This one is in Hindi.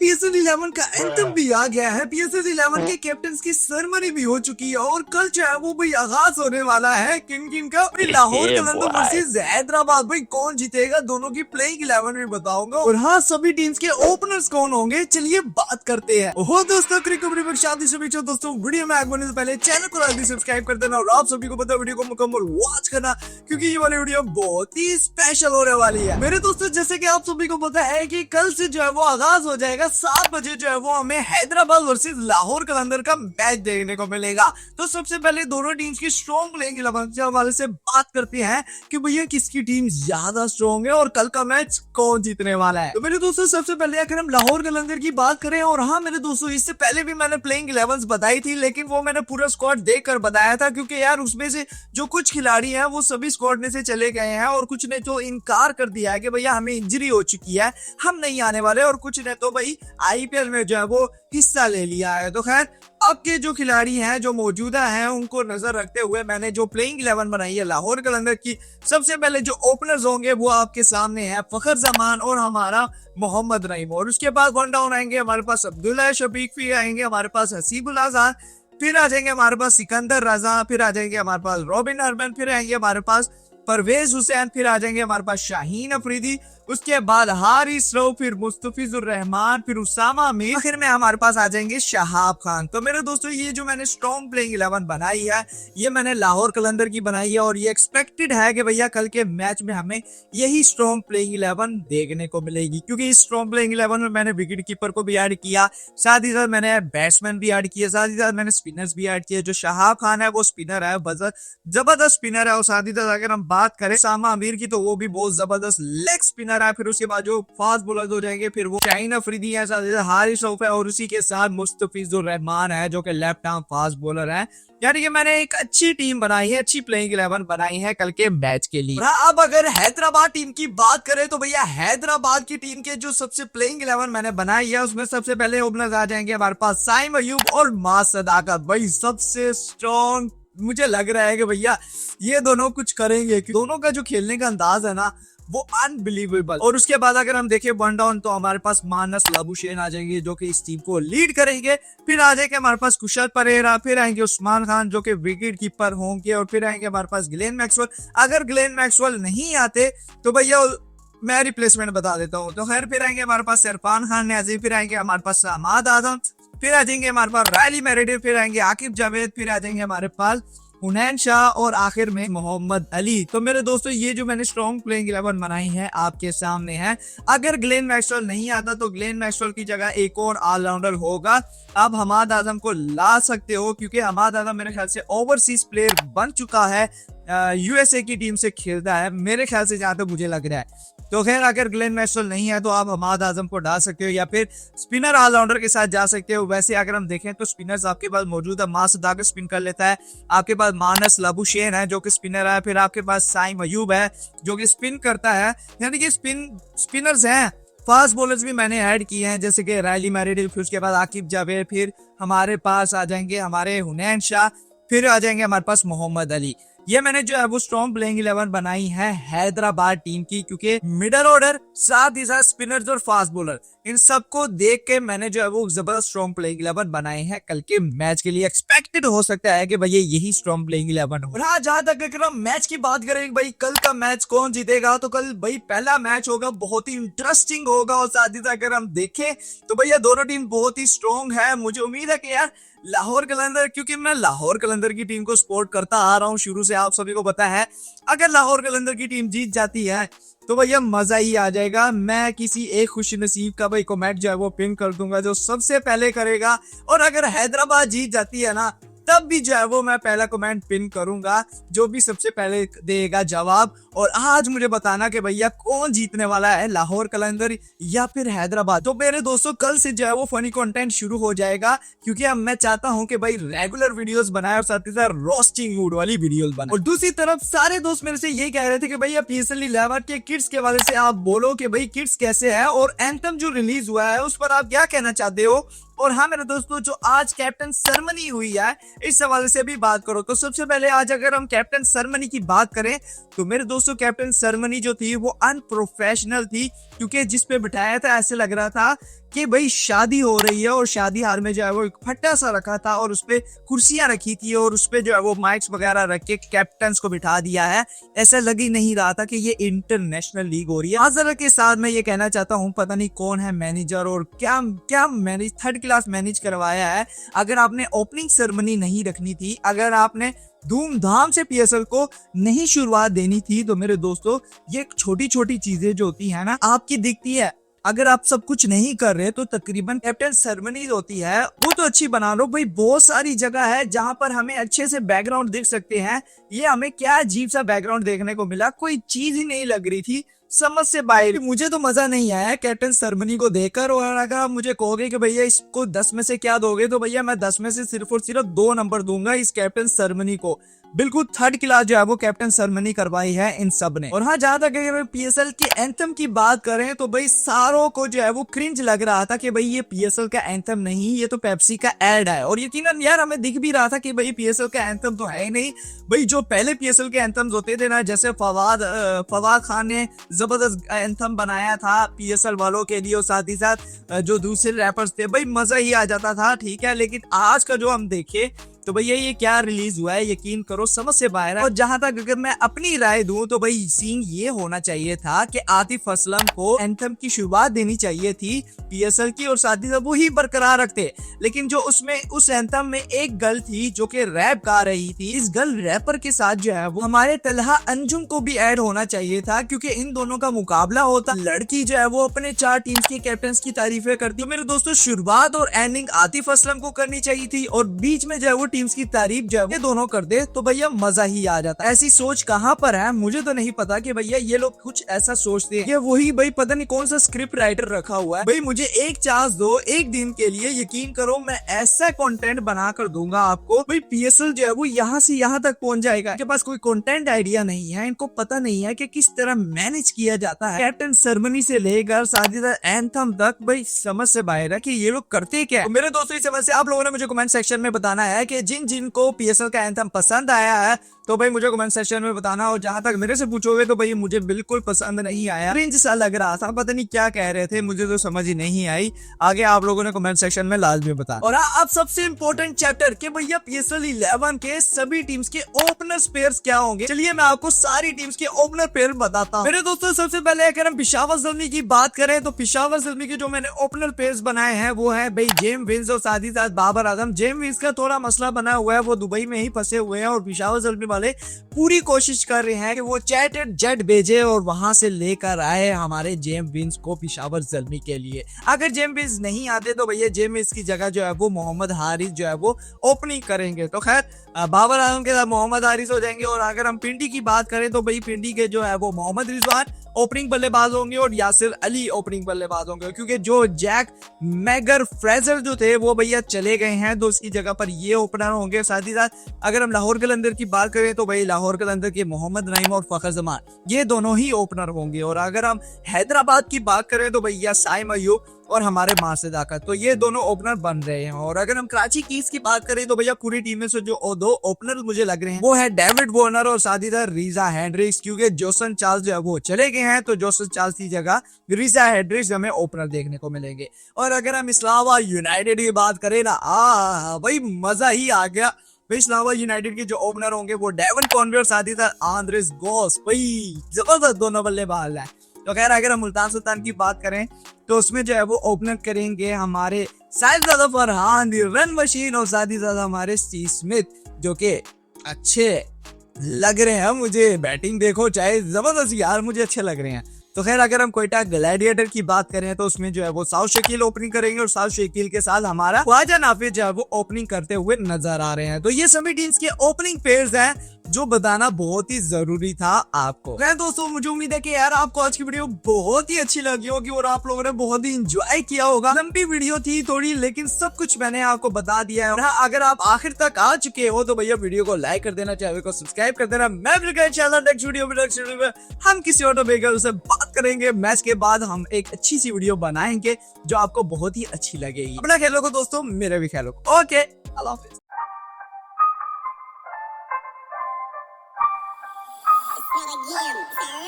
PSL 11 का एंथम भी आ गया है। PSL 11 के कैप्टन की सेरेमनी भी हो चुकी है और कल जो है वो भाई आगाज होने वाला है किन का भाई लाहौर कलंदर वर्सेस हैदराबाद। भाई कौन जीतेगा दोनों की प्लेइंग 11 भी बताऊंगा और हाँ सभी टीम्स के ओपनर्स कौन होंगे चलिए बात करते हैं। हो दोस्तों क्रिकेट शादी से पीछे दोस्तों वीडियो में आगे बढ़ने से पहले चैनल को लाइक सब्सक्राइब कर देना और आप सभी को पता वीडियो को मुकम्मल वॉच करना क्योंकि ये वाली वीडियो बहुत ही स्पेशल होने वाली है। मेरे दोस्तों जैसे कि आप सभी को पता है कि कल से जो है वो आगाज हो जाएगा 7 बजे जो है वो हमें हैदराबाद वर्सेस लाहौर कलंदर का मैच देखने को मिलेगा। तो सबसे पहले दोनों टीम्स की स्ट्रॉन्ग प्लेइंग के हवाले से बात करते हैं कि भैया किसकी टीम ज्यादा स्ट्रॉन्ग है और कल का मैच कौन जीतने वाला है। तो मेरे दोस्तों सबसे पहले अगर हम लाहौर कलंदर की बात करें और हाँ मेरे दोस्तों इससे पहले भी मैंने प्लेइंग 11 बताई थी लेकिन वो मैंने पूरा स्क्वाड देखकर बताया था क्योंकि यार उसमें से जो कुछ खिलाड़ी हैं वो सभी स्क्वाड में से चले गए हैं और कुछ ने तो इनकार कर दिया है कि भैया हमें इंजरी हो चुकी है हम नहीं आने वाले और कुछ ने तो भाई IPL में जो है वो हिस्सा ले लिया है। तो खैर अब के जो खिलाड़ी हैं जो मौजूदा हैं उनको नजर रखते हुए मैंने जो प्लेइंग 11 बनाई है लाहौर कलंदर की। सबसे पहले जो ओपनर्स होंगे वो आपके सामने है फखर जमान और हमारा मोहम्मद नईम और उसके बाद वन डाउन आएंगे हमारे पास अब्दुल्ला शफीक, फिर आएंगे हमारे पास हसीबुल आजाद, फिर आ जाएंगे हमारे पास सिकंदर रजा, फिर आ जाएंगे हमारे पास रॉबिन अरबन, फिर आएंगे हमारे पास परवेज हुसैन, फिर आ जाएंगे हमारे पास शाहीन अफरीदी, उसके बाद हारिस रऊफ, फिर मुस्तफिजुर रहमान, फिर उसामा अमीर, आखिर में हमारे पास आ जाएंगे शहाब खान। तो मेरे दोस्तों ये जो मैंने स्ट्रॉन्ग प्लेइंग 11 बनाई है ये मैंने लाहौर कलंदर की बनाई है और ये एक्सपेक्टेड है कि भैया कल के मैच में हमें यही स्ट्रॉन्ग प्लेइंग 11 देखने को मिलेगी क्योंकि इस स्ट्रॉन्ग प्लेइंग 11 में मैंने विकेट कीपर को भी ऐड किया, साथ ही साथ मैंने बैट्समैन भी ऐड किया, साथ ही साथ मैंने स्पिनर्स भी ऐड किए। जो शहाब खान है वो स्पिनर है, जबरदस्त स्पिनर है और साथ ही साथ अगर हम बात करें उसामा अमीर की तो वो भी बहुत जबरदस्त लेग स्पिनर है। फिर उसके बाद जो फास्ट बॉलर हो जाएंगे फिर वो शाहीन अफरीदी है, साथ ही साथ हारिस रऊफ है और उसी के साथ मुस्तफिजुर रहमान है जो कि लेफ्ट आर्म फास्ट बॉलर है। यानी कि मैंने एक अच्छी टीम बनाई है, अच्छी प्लेइंग 11 बनाई है कल के मैच के लिए। अब अगर हैदराबाद टीम की बात करें तो भैया हैदराबाद की टीम के जो सबसे प्लेइंग 11 मैंने बनाई है उसमें सबसे पहले ओपनर्स आ जाएंगे हमारे पास साइम अयूब और मां सदाकत। भाई सबसे स्ट्रॉन्ग मुझे लग रहा है कि भैया ये दोनों कुछ करेंगे, दोनों का जो खेलने का अंदाज है ना वो अनबिलीवेबल। और उसके बाद अगर हम देखें वन डाउन तो हमारे पास मानस लाबुशेन आ जाएंगे जो कि इस टीम को लीड करेंगे, फिर आ जाएंगे हमारे पास कुशल परेरा, फिर आएंगे उस्मान खान जो कि विकेट कीपर होंगे और फिर आएंगे हमारे पास ग्लेन मैक्सवेल। अगर ग्लेन मैक्सवेल नहीं आते तो भैया मैं रिप्लेसमेंट बता देता हूँ। तो खैर फिर आएंगे हमारे पास इरफान खान न्याजी, फिर आएंगे हमारे पास अहमद आजम, फिर आ जाएंगे हमारे पास रायली मेरेडिथ, फिर आएंगे आकिब जावेद, फिर आ जाएंगे हमारे पास हुनैन शाह और आखिर में मोहम्मद अली। तो मेरे दोस्तों ये जो मैंने स्ट्रॉन्ग प्लेइंग 11 बनाई है आपके सामने है। अगर ग्लेन मैक्सवेल नहीं आता तो ग्लेन मैक्सवेल की जगह एक और ऑलराउंडर होगा, आप हमाद आजम को ला सकते हो क्योंकि हमाद आजम मेरे ख्याल से ओवरसीज प्लेयर बन चुका है, USA की टीम से खेलता है मेरे ख्याल से जहां तक मुझे लग रहा है। तो खैर अगर ग्लेन मैक्सवेल नहीं है तो आप हमाद आजम को डाल सकते हो या फिर स्पिनर ऑलराउंडर के साथ जा सकते हो। वैसे अगर हम देखें तो स्पिनर्स आपके पास मौजूद है, मां सदाकत स्पिन कर लेता है, आपके पास मानस लाबुशेन है जो कि स्पिनर है, फिर आपके पास साइम अयूब है जो कि स्पिन करता है। यानी कि स्पिनर्स हैं। फास्ट बॉलर्स भी मैंने ऐड किए हैं जैसे कि रायली मेरेडिथ, फिर उसके बाद आकिब जावेद, फिर हमारे पास आ जाएंगे हमारे हुनैन शाह, फिर आ जाएंगे हमारे पास मोहम्मद अली। ये मैंने जो है वो स्ट्रॉन्ग प्लेइंग 11 बनाई है हैदराबाद टीम की क्योंकि मिडल ऑर्डर साथ ही साथ स्पिनर्स और फास्ट बॉलर इन सबको देख के मैंने जो है वो जबरदस्त स्ट्रॉन्ग प्लेइंग 11 बनाए हैं कल के मैच के लिए। एक्सपेक्टेड हो सकता है कि भैया यही स्ट्रॉन्ग प्लेइंग 11 हो। हाँ जहां तक अगर हम मैच की बात करें भाई कल का मैच कौन जीतेगा तो कल भाई पहला मैच होगा, बहुत ही इंटरेस्टिंग होगा और साथ ही साथ अगर हम देखें तो भैया दोनों टीम बहुत ही स्ट्रॉन्ग है। मुझे उम्मीद है कि यार लाहौर कलंदर, क्योंकि मैं लाहौर कलंदर की टीम को सपोर्ट करता आ रहा हूं शुरू से, आप सभी को पता है अगर लाहौर कलंदर की टीम जीत जाती है तो भैया मजा ही आ जाएगा। मैं किसी एक खुश नसीब का भाई कमेंट जो है वो पिन कर दूंगा जो सबसे पहले करेगा, और अगर हैदराबाद जीत जाती है ना तब भी जो है वो मैं पहला कमेंट पिन करूंगा जो भी सबसे पहले देगा जवाब। और आज मुझे बताना कि भैया कौन जीतने वाला है, लाहौर कलंदर या फिर हैदराबाद। तो मेरे दोस्तों कल से जो है वो फनी कंटेंट शुरू हो जाएगा क्योंकि अब मैं चाहता हूं कि भाई रेगुलर वीडियोस बनाए और साथ ही साथ रोस्टिंग मूड वाली वीडियोस बनाए। और दूसरी तरफ सारे दोस्त मेरे से ये कह रहे थे कि भैया PSL 11 के किड्स के बारे से आप बोलो कि भाई किड्स कैसे है और एंथम जो रिलीज हुआ है उस पर आप क्या कहना चाहते हो। और हाँ मेरे दोस्तों जो आज कैप्टन सेरेमनी हुई है इस हवाले से भी बात करो। तो सबसे पहले आज अगर हम कैप्टन सेरेमनी की बात करें तो मेरे दोस्तों कैप्टन सेरेमनी जो थी वो अनप्रोफेशनल थी क्योंकि जिस पे बिठाया था ऐसे लग रहा था कि भाई शादी हो रही है और शादी हाल में जो है वो एक फट्टा सा रखा था और उसपे कुर्सियां रखी थी और उसपे जो है वो माइक्स वगैरह रख के कैप्टन को बिठा दिया है। ऐसा लग ही नहीं रहा था कि ये इंटरनेशनल लीग हो रही है। माजरत के साथ मैं ये कहना चाहता हूँ, पता नहीं कौन है मैनेजर और क्या क्या मैनेज, थर्ड क्लास मैनेज करवाया है। अगर आपने ओपनिंग सेरेमनी नहीं रखनी थी, अगर आपने धूमधाम से पीएसएल को नहीं शुरुआत देनी थी, तो मेरे दोस्तों ये छोटी छोटी चीजें जो होती है ना आपकी दिखती है। अगर आप सब कुछ नहीं कर रहे तो तकरीबन कैप्टन सेरेमनी होती है वो तो अच्छी बना लो भाई। बहुत सारी जगह है जहां पर हमें अच्छे से बैकग्राउंड देख सकते हैं। ये हमें क्या अजीब सा बैकग्राउंड देखने को मिला, कोई चीज ही नहीं लग रही थी, समझ से बाहर। मुझे तो मजा नहीं आया कैप्टन सेरेमनी को देखकर। और अगर आप मुझे कहोगे कि भैया इसको 10 में से क्या दोगे, तो भैया मैं 10 में से सिर्फ और सिर्फ 2 नंबर दूंगा इस कैप्टन सेरेमनी को। बिल्कुल थर्ड क्लास जो है वो कैप्टन सेरेमनी करवाई है इन सब ने। और हाँ, जहां तक अगर पीएसएल के एंथम की बात करें तो भाई सारों को जो है वो क्रिंज लग रहा था कि भाई ये पीएसएल का एंथम नहीं, ये तो पेप्सी का एड है। और यकीनन यार हमें दिख भी रहा था कि भाई पीएसएल का एंथम तो है ही नहीं। भाई जो पहले पीएसएल के एंथम्स होते थे ना, जैसे फवाद खान ने जबरदस्त एंथम बनाया था पीएसएल वालों के लिए, और साथ ही साथ जो दूसरे रैपर्स थे, भाई मजा ही आ जाता था, ठीक है। लेकिन आज का जो हम देखे तो भैया ये क्या रिलीज हुआ है, यकीन करो समझ से बाहर है। और जहां तक अगर मैं अपनी राय दूं तो भाई सीन ये होना चाहिए था कि आतिफ असलम को एंथम की शुरुआत देनी चाहिए थी पीएसएल की, और साथ ही साथ वो ही बरकरार रखते। लेकिन जो उसमें उस एंथम में एक गर्ल थी जो कि रैप गा रही थी, इस गर्ल रैपर के साथ जो है वो हमारे तलहा अंजुम को भी ऐड होना चाहिए था, क्योंकि इन दोनों का मुकाबला होता। लड़की जो है वो अपने 4 टीम्स के कैप्टन की तारीफें करती। तो मेरे दोस्तों शुरुआत और एंडिंग आतिफ असलम को करनी चाहिए थी, और बीच में जो है वो टीम्स की तारीफ जो है ये दोनों कर दे तो भैया मजा ही आ जाता। ऐसी सोच कहाँ पर है मुझे तो नहीं पता कि भैया ये लोग कुछ ऐसा सोचते हैं। ये वही भाई पता नहीं कौन सा स्क्रिप्ट राइटर रखा हुआ है। भाई मुझे एक चांस दो एक दिन के लिए, यकीन करो मैं ऐसा कंटेंट बना कर दूंगा आपको। भाई पीएसएल जो है वो यहाँ से यहाँ तक पहुंच जाएगा। इनके पास कोई कंटेंट आइडिया नहीं है, इनको पता नहीं है कि किस तरह मैनेज किया जाता है। कैप्टन सेरेमनी से लेकर साथ ही साथ एंथम तक भाई समझ से बाहर है कि ये लोग करते क्या है। तो मेरे दोस्तों इस समझ से आप लोगों ने मुझे कमेंट सेक्शन में बताना है कि जिनको पीएसएल का एंथम पसंद आया है तो भाई मुझे कमेंट सेक्शन में बताना। और जहां तक मेरे से पूछोगे तो भाई मुझे बिल्कुल पसंद नहीं आया, क्रिंज सा लग रहा था, पता नहीं क्या कह रहे थे, मुझे तो समझ ही नहीं आई। आगे आप लोगों ने कमेंट सेक्शन में लाजमी बताना। और अब सबसे इंपॉर्टेंट चैप्टर कि भैया पीएसएल 11 के सभी टीम्स के ओपनर पेयर्स क्या होंगे। चलिए मैं आपको सारी टीम्स के ओपनर पेयर बताता हूँ। मेरे दोस्तों सबसे पहले अगर हम पेशावर ज़ल्मी की बात करें तो पेशावर ज़ल्मी के जो मैंने ओपनर पेयर्स बनाए हैं वो है भाई जेम विंस और साथ ही साथ बाबर आजम। जेम विंस का थोड़ा मसला बना हुआ है, वो दुबई में ही फंसे हुए हैं, और पेशावर ज़ल्मी वाले पूरी कोशिश कर रहे हैं कि वो चैटेड जेट भेजे और वहां से लेकर आए हमारे जेम विंस को पेशावर ज़ल्मी के लिए। अगर जेम विंस नहीं आते तो भैया जेम विंस की जगह जो है वो मोहम्मद हारिस जो है वो ओपनिंग करेंगे। तो खैर बाबर आजम के साथ मोहम्मद हारिस हो जाएंगे। और अगर हम पिंडी की बात करें तो भाई पिंडी के जो है वो मोहम्मद रिजवान ओपनिंग बल्लेबाज होंगे और यासिर अली ओपनिंग बल्लेबाज होंगे, क्योंकि जो जैक मैगर फ्रेजर जो थे वो भैया चले गए हैं, तो उसकी जगह पर ये ओपनर होंगे। साथ ही साथ अगर हम लाहौर कलंदर की बात करें तो भाई लाहौर कलंदर के मोहम्मद नईम और फखर जमान ये दोनों ही ओपनर होंगे। और अगर हम हैदराबाद की बात करें तो भैया साइम अयूब और हमारे मार्सेद आकत, तो ये दोनों ओपनर बन रहे हैं। और अगर हम कराची कीज की बात करें तो भैया पूरी टीम में से जो 2 ओपनर मुझे लग रहे हैं वो है डेविड वार्नर और साथ ही साथ रीजा हेंड्रिक्स, क्योंकि जोसन चार्ल्स जो है वो चले गए हैं, तो जोसन चार्ल्स की जगह रीजा हेंड्रिक्स हमें ओपनर देखने को मिलेंगे। और अगर हम इस्लामाबाद यूनाइटेड की बात करें ना, भाई मजा ही आ गया। इस्लामाबाद यूनाइटेड के जो ओपनर होंगे वो डेवन कॉनवे और साथ ही साथ आंद्रेस गोस, भाई जबरदस्त दोनों बल्लेबाज हैं। तो खैर अगर हम मुल्तान सुल्तान की बात करें तो उसमें जो है वो ओपनर करेंगे हमारे साहिबजादा फरहान रन मशीन और साथ ही साथ हमारे स्टीव स्मिथ जो कि अच्छे लग रहे हैं। मुझे बैटिंग देखो चाहे जबरदस्त यार, मुझे अच्छे लग रहे हैं। तो खैर अगर हम कोयटा ग्लैडिएटर की बात करें तो उसमें जो है वो साउथ शकील ओपनिंग करेंगे और साउथ शकील के साथ हमारा ख्वाजा नाफिज जो है वो ओपनिंग करते हुए नजर आ रहे हैं। तो ये सभी टीम्स के ओपनिंग पेयर्स हैं जो बताना बहुत ही जरूरी था आपको। खैर दोस्तों मुझे उम्मीद है कि यार आपको आज की वीडियो बहुत ही अच्छी लगी होगी और आप लोगों ने बहुत ही एंजॉय किया होगा। लंबी वीडियो थी थोड़ी, लेकिन सब कुछ मैंने आपको बता दिया है। और हाँ, अगर आप आखिर तक आ चुके हो तो भैया वीडियो को लाइक कर देना, चैनल को सब्सक्राइब कर देना। मैं नेक्स्ट वीडियो में हम किसी और टॉपिक से बात करेंगे। मैच के बाद हम एक अच्छी सी वीडियो बनाएंगे जो आपको बहुत ही अच्छी लगेगी। अपना खेलो को दोस्तों, मेरे भी खेलो। ओके, अल्लाह हाफिज। Again.